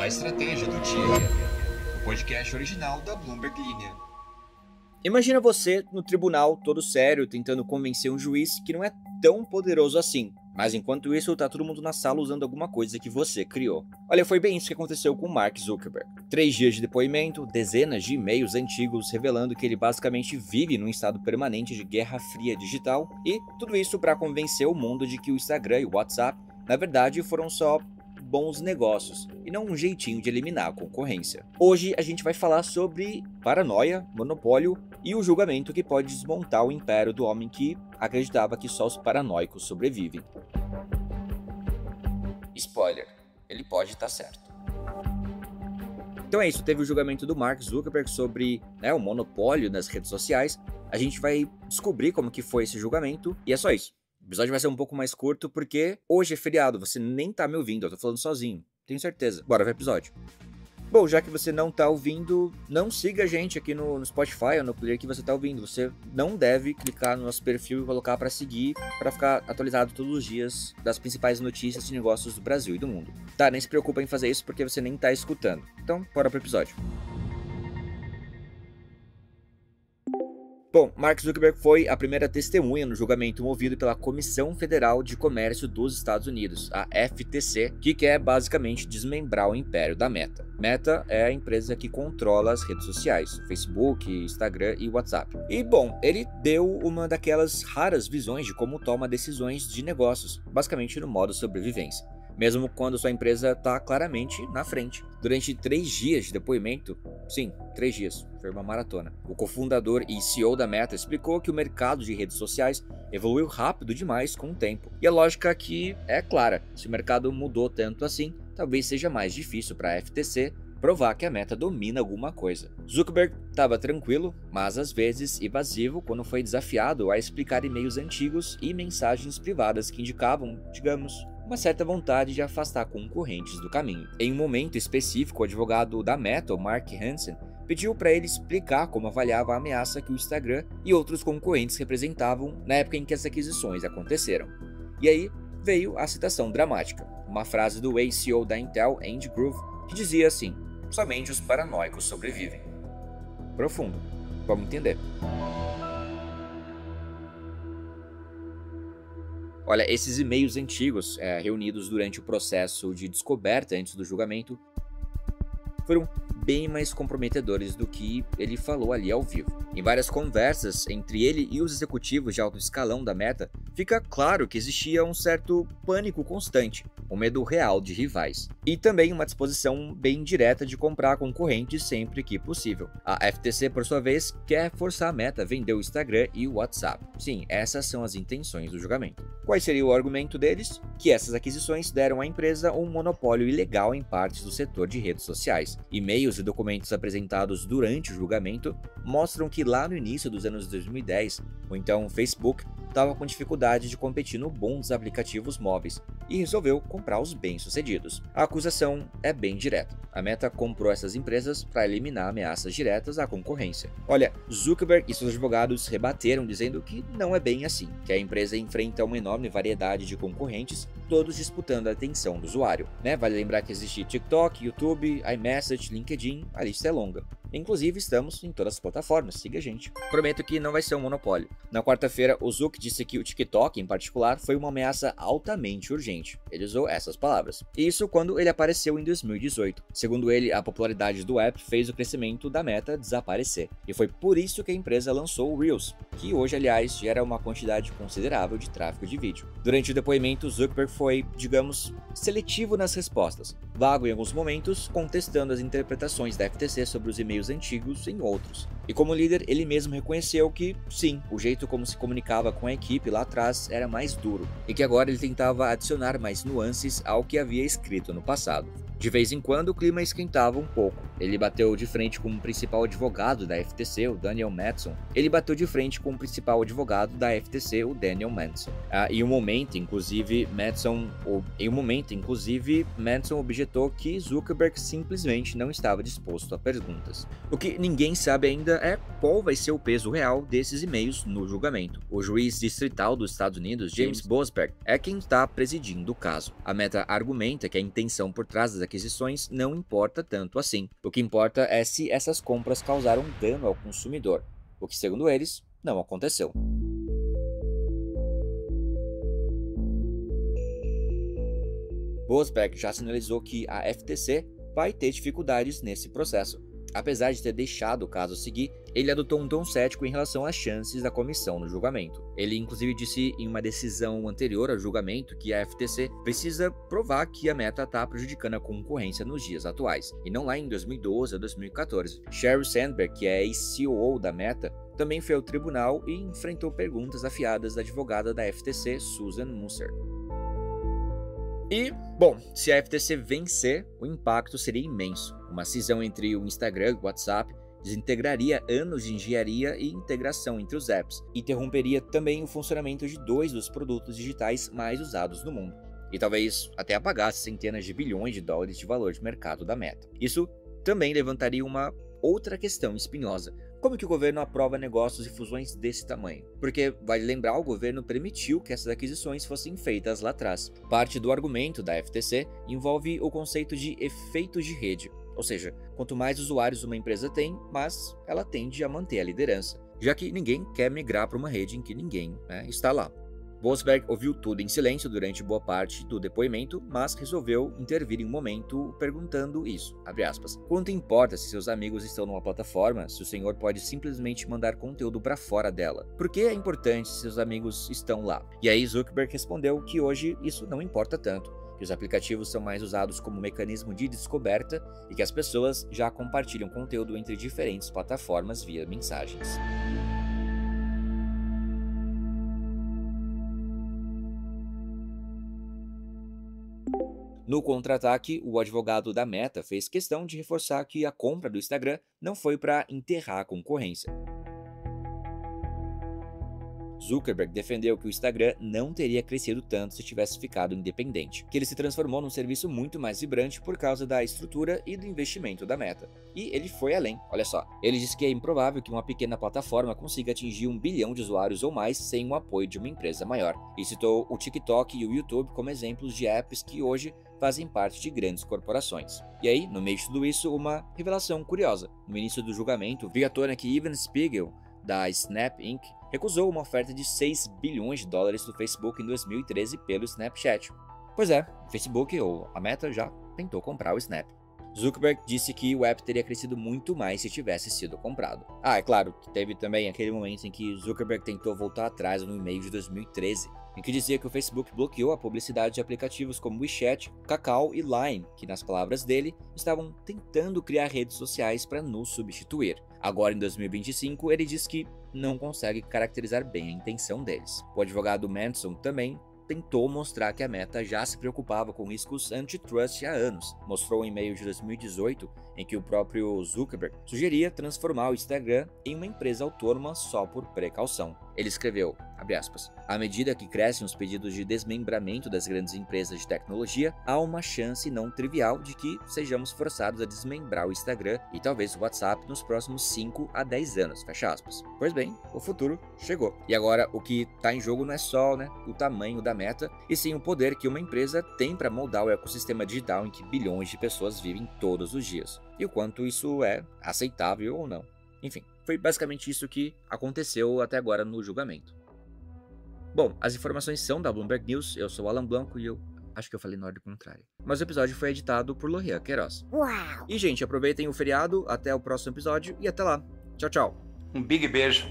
A estratégia do dia, o podcast original da Bloomberg Linha. Imagina você no tribunal, todo sério, tentando convencer um juiz que não é tão poderoso assim. Mas enquanto isso, tá todo mundo na sala usando alguma coisa que você criou. Olha, foi bem isso que aconteceu com Mark Zuckerberg. 3 dias de depoimento, dezenas de e-mails antigos revelando que ele basicamente vive num estado permanente de guerra fria digital, e tudo isso para convencer o mundo de que o Instagram e o WhatsApp, na verdade, foram só bons negócios e não um jeitinho de eliminar a concorrência. Hoje a gente vai falar sobre paranoia, monopólio e o julgamento que pode desmontar o império do homem que acreditava que só os paranoicos sobrevivem. Spoiler, ele pode estar certo. Então é isso, teve o julgamento do Mark Zuckerberg sobre o monopólio nas redes sociais. A gente vai descobrir como que foi esse julgamento e é só isso. O episódio vai ser um pouco mais curto porque hoje é feriado, você nem tá me ouvindo, eu tô falando sozinho, tenho certeza. Bora pro episódio. Bom, já que você não tá ouvindo, não siga a gente aqui no Spotify ou no player que você tá ouvindo. Você não deve clicar no nosso perfil e colocar pra seguir, pra ficar atualizado todos os dias das principais notícias de negócios do Brasil e do mundo. Tá, nem se preocupa em fazer isso porque você nem tá escutando. Então, bora pro episódio. Bom, Mark Zuckerberg foi a primeira testemunha no julgamento movido pela Comissão Federal de Comércio dos Estados Unidos, a FTC, que quer basicamente desmembrar o império da Meta. Meta é a empresa que controla as redes sociais, Facebook, Instagram e WhatsApp. E bom, ele deu uma daquelas raras visões de como toma decisões de negócios, basicamente no modo sobrevivência. Mesmo quando sua empresa está claramente na frente. Durante 3 dias de depoimento, sim, 3 dias, foi uma maratona, o cofundador e CEO da Meta explicou que o mercado de redes sociais evoluiu rápido demais com o tempo. E a lógica aqui é clara, se o mercado mudou tanto assim, talvez seja mais difícil para a FTC provar que a Meta domina alguma coisa. Zuckerberg estava tranquilo, mas às vezes evasivo quando foi desafiado a explicar e-mails antigos e mensagens privadas que indicavam, digamos, uma certa vontade de afastar concorrentes do caminho. Em um momento específico, o advogado da Meta, Mark Hansen, pediu para ele explicar como avaliava a ameaça que o Instagram e outros concorrentes representavam na época em que as aquisições aconteceram. E aí veio a citação dramática, uma frase do ex-CEO da Intel, Andy Grove, que dizia assim: "Somente os paranoicos sobrevivem." Profundo. Vamos entender. Olha, esses e-mails antigos, reunidos durante o processo de descoberta antes do julgamento, foram bem mais comprometedores do que ele falou ali ao vivo. Em várias conversas entre ele e os executivos de alto escalão da Meta, fica claro que existia um certo pânico constante, um medo real de rivais, e também uma disposição bem direta de comprar concorrentes sempre que possível. A FTC, por sua vez, quer forçar a Meta a vender o Instagram e o WhatsApp. Sim, essas são as intenções do julgamento. Qual seria o argumento deles? Que essas aquisições deram à empresa um monopólio ilegal em partes do setor de redes sociais. E-mails e documentos apresentados durante o julgamento mostram que lá no início dos anos 2010, o então Facebook estava com dificuldade de competir no boom dos aplicativos móveis e resolveu comprar os bem-sucedidos. A acusação é bem direta. A Meta comprou essas empresas para eliminar ameaças diretas à concorrência. Olha, Zuckerberg e seus advogados rebateram dizendo que não é bem assim, que a empresa enfrenta uma enorme variedade de concorrentes, todos disputando a atenção do usuário. Vale lembrar que existe TikTok, YouTube, iMessage, LinkedIn, a lista é longa. Inclusive, estamos em todas as plataformas, siga a gente. Prometo que não vai ser um monopólio. Na quarta-feira, o Zuck disse que o TikTok, em particular, foi uma ameaça altamente urgente. Ele usou essas palavras. Isso quando ele apareceu em 2018. Segundo ele, a popularidade do app fez o crescimento da Meta desaparecer. E foi por isso que a empresa lançou o Reels, que hoje, aliás, gera uma quantidade considerável de tráfego de vídeo. Durante o depoimento, Zuckerberg foi, digamos, seletivo nas respostas, vago em alguns momentos, contestando as interpretações da FTC sobre os e-mails antigos em outros. E como líder, ele mesmo reconheceu que, sim, o jeito como se comunicava com a equipe lá atrás era mais duro, e que agora ele tentava adicionar mais nuances ao que havia escrito no passado. De vez em quando, o clima esquentava um pouco. Ele bateu de frente com o principal advogado da FTC, o Daniel Manson. Em um momento, inclusive, Manson objetou que Zuckerberg simplesmente não estava disposto a perguntas. O que ninguém sabe ainda é qual vai ser o peso real desses e-mails no julgamento. O juiz distrital dos Estados Unidos, James Boasberg, é quem está presidindo o caso. A Meta argumenta que a intenção por trás das aquisições não importa tanto assim. O que importa é se essas compras causaram dano ao consumidor, o que, segundo eles, não aconteceu. Bozberg já sinalizou que a FTC vai ter dificuldades nesse processo. Apesar de ter deixado o caso seguir, ele adotou um tom cético em relação às chances da comissão no julgamento. Ele inclusive disse em uma decisão anterior ao julgamento que a FTC precisa provar que a Meta está prejudicando a concorrência nos dias atuais, e não lá em 2012 ou 2014. Sheryl Sandberg, que é ex-COO da Meta, também foi ao tribunal e enfrentou perguntas afiadas da advogada da FTC, Susan Musser. E, bom, se a FTC vencer, o impacto seria imenso. Uma cisão entre o Instagram e o WhatsApp desintegraria anos de engenharia e integração entre os apps, e interromperia também o funcionamento de 2 dos produtos digitais mais usados no mundo, e talvez até apagasse centenas de bilhões de dólares de valor de mercado da Meta. Isso também levantaria uma outra questão espinhosa. Como que o governo aprova negócios e fusões desse tamanho? Porque, vale lembrar, o governo permitiu que essas aquisições fossem feitas lá atrás. Parte do argumento da FTC envolve o conceito de efeitos de rede, ou seja, quanto mais usuários uma empresa tem, mais ela tende a manter a liderança, já que ninguém quer migrar para uma rede em que ninguém está lá. Bozberg ouviu tudo em silêncio durante boa parte do depoimento, mas resolveu intervir em um momento perguntando isso, abre aspas, quanto importa se seus amigos estão numa plataforma, se o senhor pode simplesmente mandar conteúdo para fora dela? Por que é importante se seus amigos estão lá? E aí Zuckerberg respondeu que hoje isso não importa tanto, que os aplicativos são mais usados como mecanismo de descoberta e que as pessoas já compartilham conteúdo entre diferentes plataformas via mensagens. No contra-ataque, o advogado da Meta fez questão de reforçar que a compra do Instagram não foi para enterrar a concorrência. Zuckerberg defendeu que o Instagram não teria crescido tanto se tivesse ficado independente, que ele se transformou num serviço muito mais vibrante por causa da estrutura e do investimento da Meta. E ele foi além, olha só. Ele disse que é improvável que uma pequena plataforma consiga atingir 1 bilhão de usuários ou mais sem o apoio de uma empresa maior. E citou o TikTok e o YouTube como exemplos de apps que hoje fazem parte de grandes corporações. E aí, no meio de tudo isso, uma revelação curiosa. No início do julgamento, veio à tona que Evan Spiegel, da Snap Inc., recusou uma oferta de 6 bilhões de dólares do Facebook em 2013 pelo Snapchat. Pois é, o Facebook ou a Meta já tentou comprar o Snap. Zuckerberg disse que o app teria crescido muito mais se tivesse sido comprado. É claro que teve também aquele momento em que Zuckerberg tentou voltar atrás no e-mail de 2013, em que dizia que o Facebook bloqueou a publicidade de aplicativos como WeChat, Kakao e Line, que nas palavras dele, estavam tentando criar redes sociais para nos substituir. Agora em 2025 ele diz que não consegue caracterizar bem a intenção deles. O advogado Manson também tentou mostrar que a Meta já se preocupava com riscos antitrust há anos. Mostrou um e-mail de 2018 em que o próprio Zuckerberg sugeria transformar o Instagram em uma empresa autônoma só por precaução. Ele escreveu, abre aspas, à medida que crescem os pedidos de desmembramento das grandes empresas de tecnologia, há uma chance não trivial de que sejamos forçados a desmembrar o Instagram e talvez o WhatsApp nos próximos 5 a 10 anos, fecha aspas. Pois bem, o futuro chegou. E agora o que está em jogo não é só o tamanho da Meta, e sim o poder que uma empresa tem para moldar o ecossistema digital em que bilhões de pessoas vivem todos os dias. E o quanto isso é aceitável ou não. Enfim, foi basicamente isso que aconteceu até agora no julgamento. Bom, as informações são da Bloomberg News, eu sou o Alan Blanco e eu acho que eu falei na ordem contrária. Mas o episódio foi editado por Lorian Queiroz. Uau! E gente, aproveitem o feriado, até o próximo episódio e até lá. Tchau, tchau. Um big beijo.